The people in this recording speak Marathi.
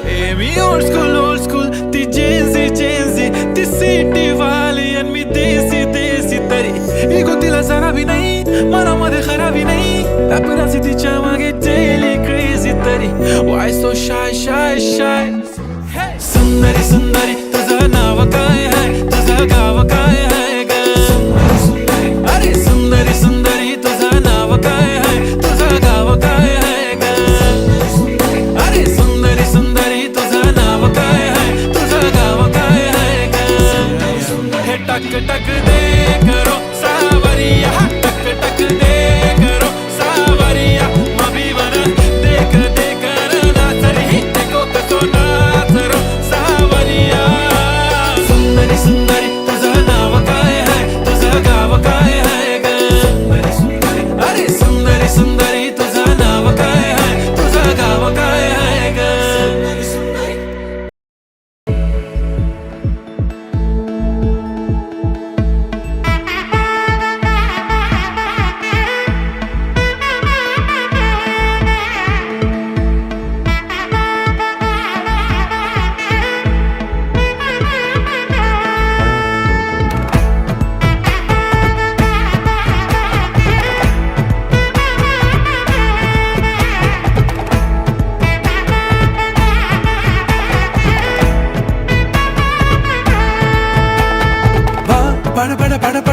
मी old school ती जेन्झी ती सिटी वाली आणि मी देसी तरी इगो तिला जरा भी नाही मनामध्ये खराबी नाही paparazzi तिच्या मागे daily crazy तरी why so shy सुंदरी तुझं नाव काय आहे तुझं गाव काय आहे ग अरे सुंदरी तुझं नाव काय आहे तुझं गाव काय आहे ग अरे सुंदरी तुझं नाव काय आहे तुझं गाव काय आहे ग हे टक दे करो सावरिया टक दे करो सावरिया मभी बना देख ना तरी देखो कसो नाच रो सावरिया सुंदरी तुझं नाव काय आहे तुझं गाव काय आहे ग अरे सुंदरी तुझं नाव काय आहे तुझं गाव काय आहे ग பட